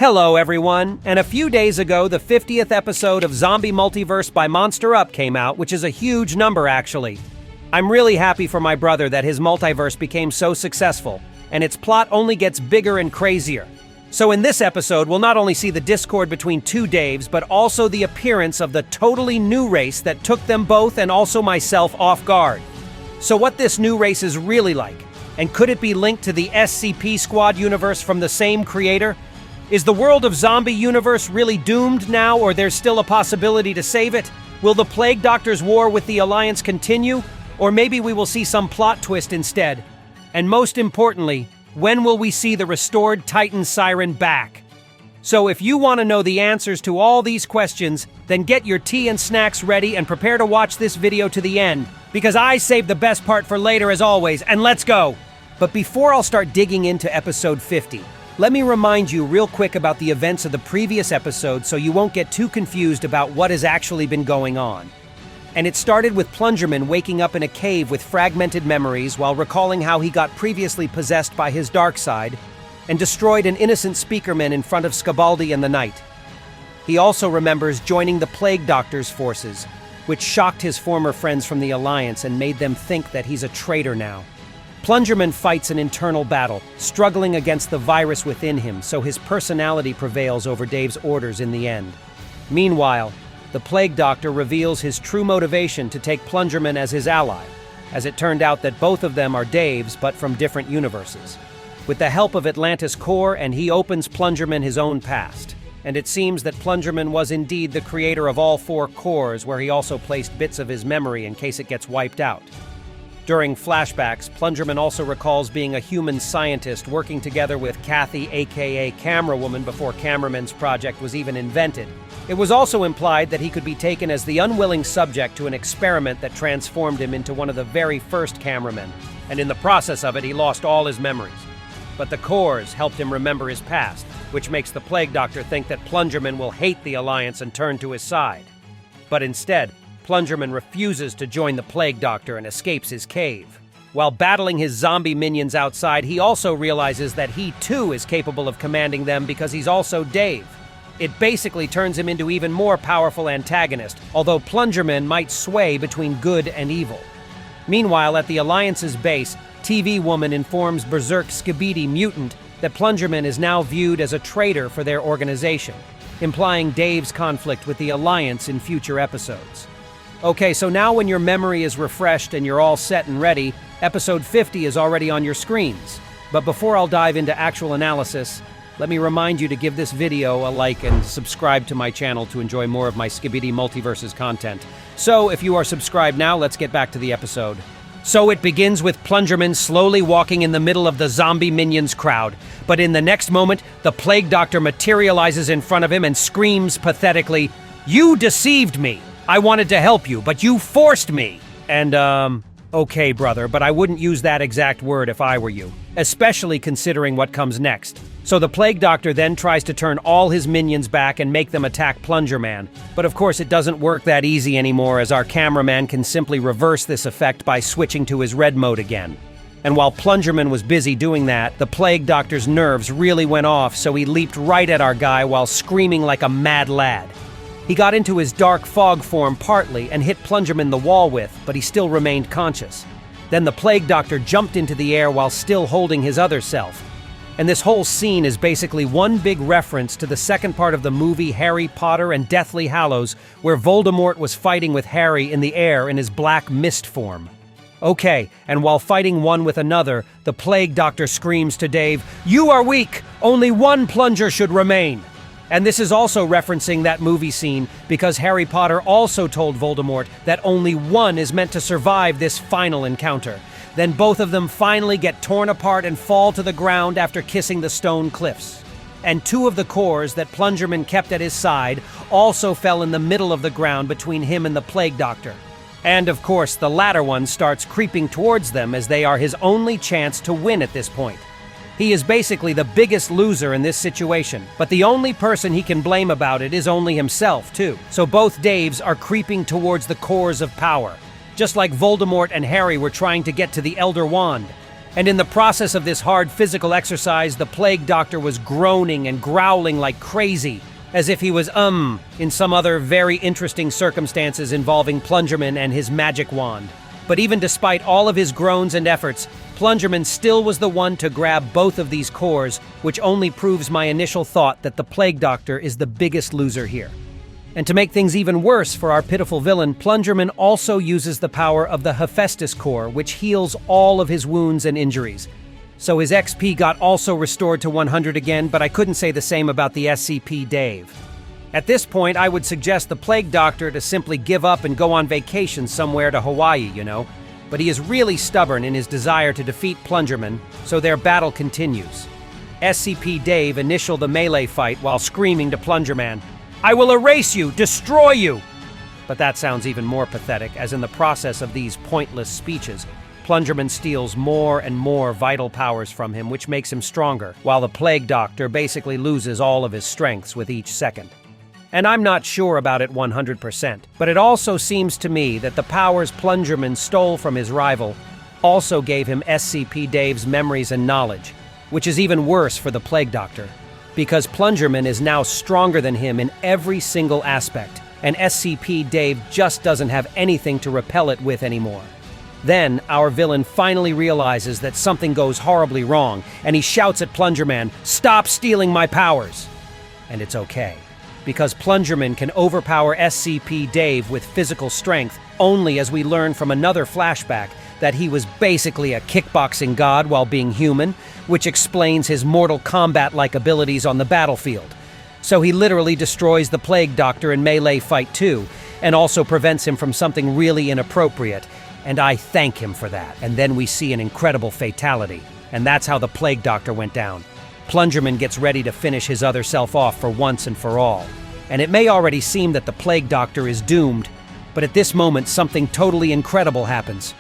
Hello everyone, and a few days ago the 50th episode of Zombie Multiverse by Monster Up came out, which is a huge number actually. I'm really happy for my brother that his multiverse became so successful, and its plot only gets bigger and crazier. So in this episode, we'll not only see the discord between two Daves, but also the appearance of the totally new race that took them both and also myself off guard. So what this new race is really like, and could it be linked to the SCP Squad universe from the same creator? Is the world of Zombie Universe really doomed now, or there's still a possibility to save it? Will the Plague Doctor's war with the Alliance continue? Or maybe we will see some plot twist instead? And most importantly, when will we see the restored Titan Siren back? So if you want to know the answers to all these questions, then get your tea and snacks ready and prepare to watch this video to the end, because I saved the best part for later as always, and let's go! But before I'll start digging into episode 50, let me remind you real quick about the events of the previous episode so you won't get too confused about what has actually been going on. And it started with Plungerman waking up in a cave with fragmented memories while recalling how he got previously possessed by his dark side and destroyed an innocent speakerman in front of Skibidi and the Knight. He also remembers joining the Plague Doctor's forces, which shocked his former friends from the Alliance and made them think that he's a traitor now. Plungerman fights an internal battle, struggling against the virus within him, so his personality prevails over Dave's orders in the end. Meanwhile, the Plague Doctor reveals his true motivation to take Plungerman as his ally, as it turned out that both of them are Daves, but from different universes. With the help of Atlantis Core, and he opens Plungerman his own past. And it seems that Plungerman was indeed the creator of all four cores, where he also placed bits of his memory in case it gets wiped out. During flashbacks, Plungerman also recalls being a human scientist working together with Kathy, aka Camerawoman, before Cameraman's project was even invented. It was also implied that he could be taken as the unwilling subject to an experiment that transformed him into one of the very first cameramen, and in the process of it he lost all his memories. But the cores helped him remember his past, which makes the Plague Doctor think that Plungerman will hate the Alliance and turn to his side. But instead, Plungerman refuses to join the Plague Doctor and escapes his cave. While battling his zombie minions outside, he also realizes that he too is capable of commanding them because he's also Dave. It basically turns him into even more powerful antagonist, although Plungerman might sway between good and evil. Meanwhile, at the Alliance's base, TV Woman informs Berserk Skibidi Mutant that Plungerman is now viewed as a traitor for their organization, implying Dave's conflict with the Alliance in future episodes. Okay, so now when your memory is refreshed and you're all set and ready, episode 50 is already on your screens. But before I'll dive into actual analysis, let me remind you to give this video a like and subscribe to my channel to enjoy more of my Skibidi Multiverses content. So, if you are subscribed now, let's get back to the episode. So it begins with Plungerman slowly walking in the middle of the zombie minions crowd. But in the next moment, the Plague Doctor materializes in front of him and screams pathetically, "You deceived me! I wanted to help you, but you forced me!" And, okay, brother, but I wouldn't use that exact word if I were you, especially considering what comes next. So the Plague Doctor then tries to turn all his minions back and make them attack Plungerman. But of course it doesn't work that easy anymore, as our cameraman can simply reverse this effect by switching to his red mode again. And while Plungerman was busy doing that, the Plague Doctor's nerves really went off, so he leaped right at our guy while screaming like a mad lad. He got into his dark fog form partly and hit Plungerman the wall with, but he still remained conscious. Then the Plague Doctor jumped into the air while still holding his other self. And this whole scene is basically one big reference to the second part of the movie Harry Potter and Deathly Hallows, where Voldemort was fighting with Harry in the air in his black mist form. Okay, and while fighting one with another, the Plague Doctor screams to Dave, "You are weak! Only one plunger should remain!" And this is also referencing that movie scene, because Harry Potter also told Voldemort that only one is meant to survive this final encounter. Then both of them finally get torn apart and fall to the ground after kissing the stone cliffs. And two of the cores that Plungerman kept at his side also fell in the middle of the ground between him and the Plague Doctor. And of course, the latter one starts creeping towards them, as they are his only chance to win at this point. He is basically the biggest loser in this situation, but the only person he can blame about it is only himself, too. So both Daves are creeping towards the cores of power, just like Voldemort and Harry were trying to get to the Elder Wand. And in the process of this hard physical exercise, the Plague Doctor was groaning and growling like crazy, as if he was, in some other very interesting circumstances involving Plungerman and his magic wand. But even despite all of his groans and efforts, Plungerman still was the one to grab both of these cores, which only proves my initial thought that the Plague Doctor is the biggest loser here. And to make things even worse for our pitiful villain, Plungerman also uses the power of the Hephaestus core, which heals all of his wounds and injuries. So his XP got also restored to 100 again, but I couldn't say the same about the SCP Dave. At this point, I would suggest the Plague Doctor to simply give up and go on vacation somewhere to Hawaii, But he is really stubborn in his desire to defeat Plungerman, so their battle continues. SCP Dave initial the melee fight while screaming to Plungerman, "I will erase you, destroy you!" But that sounds even more pathetic, as in the process of these pointless speeches, Plungerman steals more and more vital powers from him, which makes him stronger, while the Plague Doctor basically loses all of his strengths with each second. And I'm not sure about it 100%, but it also seems to me that the powers Plungerman stole from his rival also gave him SCP Dave's memories and knowledge, which is even worse for the Plague Doctor, because Plungerman is now stronger than him in every single aspect, and SCP Dave just doesn't have anything to repel it with anymore. Then, our villain finally realizes that something goes horribly wrong, and he shouts at Plungerman, "Stop stealing my powers!" And it's okay, because Plungerman can overpower SCP Dave with physical strength only as we learn from another flashback that he was basically a kickboxing god while being human, which explains his Mortal Kombat-like abilities on the battlefield. So he literally destroys the Plague Doctor in melee fight too, and also prevents him from something really inappropriate, and I thank him for that. And then we see an incredible fatality, and that's how the Plague Doctor went down. Plungerman gets ready to finish his other self off for once and for all. And it may already seem that the Plague Doctor is doomed, but at this moment something totally incredible happens.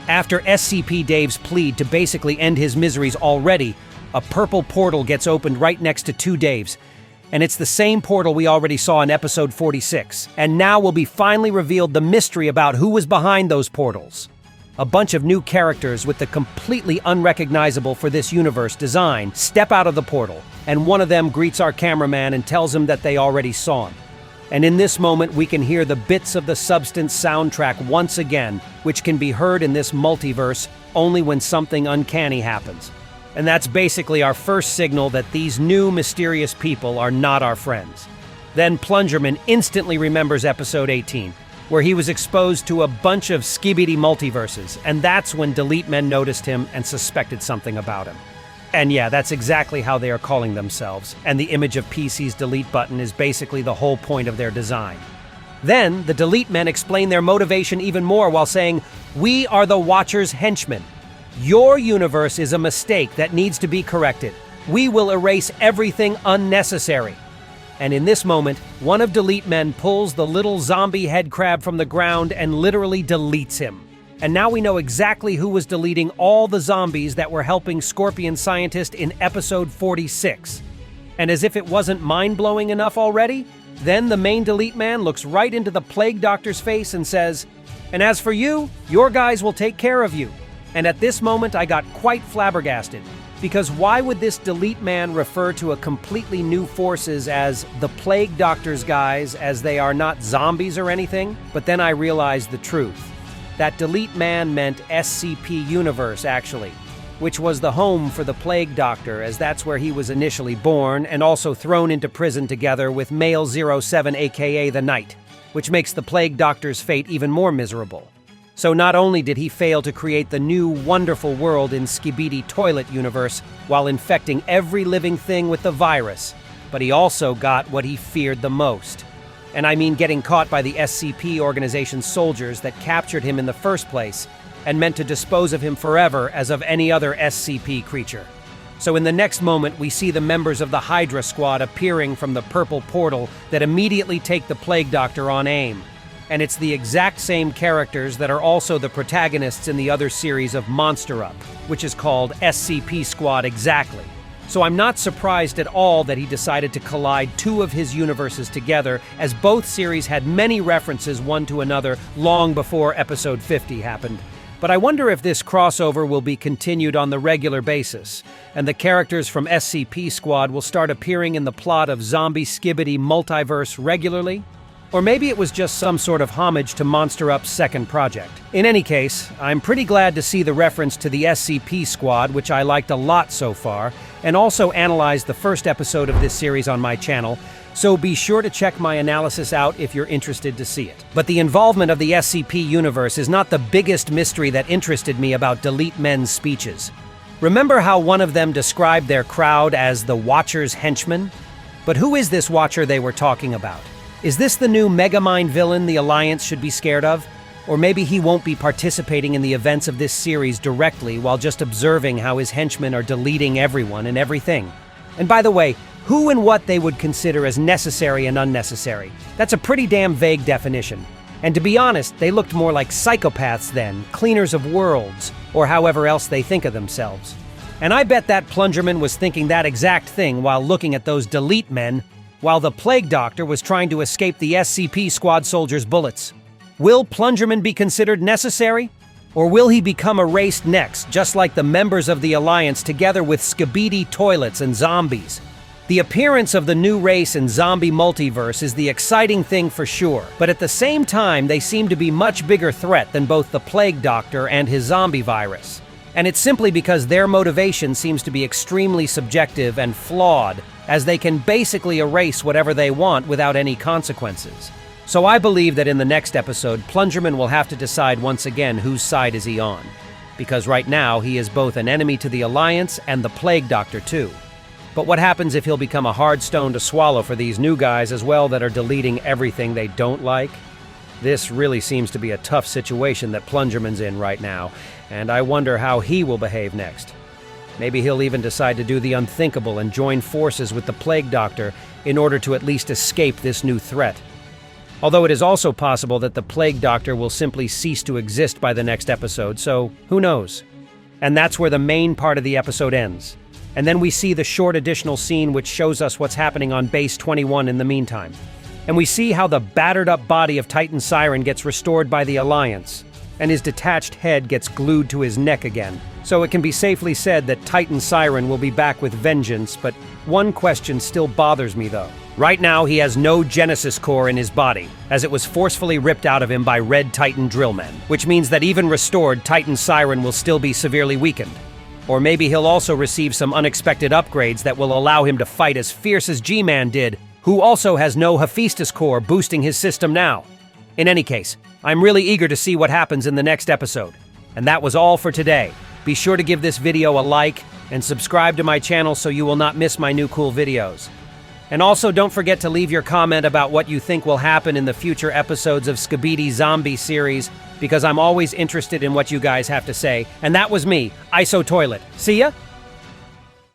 After SCP Dave's plea to basically end his miseries already, a purple portal gets opened right next to two Daves. And it's the same portal we already saw in episode 46. And now will be finally revealed the mystery about who was behind those portals. A bunch of new characters with the completely unrecognizable for this universe design step out of the portal, and one of them greets our cameraman and tells him that they already saw him. And in this moment, we can hear the Bits of the Substance soundtrack once again, which can be heard in this multiverse only when something uncanny happens. And that's basically our first signal that these new mysterious people are not our friends. Then Plungerman instantly remembers episode 18, where he was exposed to a bunch of Skibidi multiverses, and that's when Delete Men noticed him and suspected something about him. And yeah, that's exactly how they are calling themselves, and the image of PC's delete button is basically the whole point of their design. Then, the Delete Men explain their motivation even more while saying, "We are the Watcher's henchmen. Your universe is a mistake that needs to be corrected. We will erase everything unnecessary." And in this moment, one of Delete Men pulls the little zombie head crab from the ground and literally deletes him. And now we know exactly who was deleting all the zombies that were helping Scorpion Scientist in episode 46. And as if it wasn't mind-blowing enough already, then the main Delete Man looks right into the Plague Doctor's face and says, "And as for you, your guys will take care of you." And at this moment, I got quite flabbergasted. Because why would this Delete Man refer to a completely new forces as the Plague Doctor's guys, as they are not zombies or anything? But then I realized the truth. That Delete Man meant SCP Universe, actually, which was the home for the Plague Doctor, as that's where he was initially born and also thrown into prison together with Male 07 aka the Knight, which makes the Plague Doctor's fate even more miserable. So not only did he fail to create the new wonderful world in Skibidi Toilet Universe while infecting every living thing with the virus, but he also got what he feared the most. And I mean getting caught by the SCP organization's soldiers that captured him in the first place and meant to dispose of him forever as of any other SCP creature. So in the next moment, we see the members of the Hydra Squad appearing from the purple portal that immediately take the Plague Doctor on aim. And it's the exact same characters that are also the protagonists in the other series of Monster Up, which is called SCP Squad exactly. So I'm not surprised at all that he decided to collide two of his universes together, as both series had many references one to another long before episode 50 happened. But I wonder if this crossover will be continued on the regular basis, and the characters from SCP Squad will start appearing in the plot of Zombie Skibidi Multiverse regularly? Or maybe it was just some sort of homage to Monster Up's second project. In any case, I'm pretty glad to see the reference to the SCP Squad, which I liked a lot so far, and also analyzed the first episode of this series on my channel, so be sure to check my analysis out if you're interested to see it. But the involvement of the SCP universe is not the biggest mystery that interested me about Delete Men's speeches. Remember how one of them described their crowd as the Watcher's henchmen? But who is this Watcher they were talking about? Is this the new Megamind villain the Alliance should be scared of? Or maybe he won't be participating in the events of this series directly while just observing how his henchmen are deleting everyone and everything. And by the way, who and what they would consider as necessary and unnecessary. That's a pretty damn vague definition. And to be honest, they looked more like psychopaths then, cleaners of worlds, or however else they think of themselves. And I bet that Plungerman was thinking that exact thing while looking at those Delete Men, while the Plague Doctor was trying to escape the SCP Squad soldiers' bullets. Will Plungerman be considered necessary? Or will he become erased next, just like the members of the Alliance together with Skibidi toilets and zombies? The appearance of the new race in Zombie Multiverse is the exciting thing for sure, but at the same time they seem to be much bigger threat than both the Plague Doctor and his zombie virus. And it's simply because their motivation seems to be extremely subjective and flawed, as they can basically erase whatever they want without any consequences. So I believe that in the next episode, Plungerman will have to decide once again whose side is he on. Because right now, he is both an enemy to the Alliance and the Plague Doctor too. But what happens if he'll become a hard stone to swallow for these new guys as well that are deleting everything they don't like? This really seems to be a tough situation that Plungerman's in right now, and I wonder how he will behave next. Maybe he'll even decide to do the unthinkable and join forces with the Plague Doctor in order to at least escape this new threat. Although it is also possible that the Plague Doctor will simply cease to exist by the next episode, so who knows? And that's where the main part of the episode ends. And then we see the short additional scene which shows us what's happening on Base 21 in the meantime. And we see how the battered-up body of Titan Siren gets restored by the Alliance, and his detached head gets glued to his neck again. So it can be safely said that Titan Siren will be back with vengeance, but one question still bothers me though. Right now he has no Genesis core in his body, as it was forcefully ripped out of him by Red Titan Drillmen, which means that even restored, Titan Siren will still be severely weakened. Or maybe he'll also receive some unexpected upgrades that will allow him to fight as fierce as G-Man did, who also has no Hephaestus core boosting his system now. In any case, I'm really eager to see what happens in the next episode. And that was all for today. Be sure to give this video a like and subscribe to my channel so you will not miss my new cool videos. And also don't forget to leave your comment about what you think will happen in the future episodes of Skibidi Zombie series, because I'm always interested in what you guys have to say. And that was me, ISO Toilet. See ya!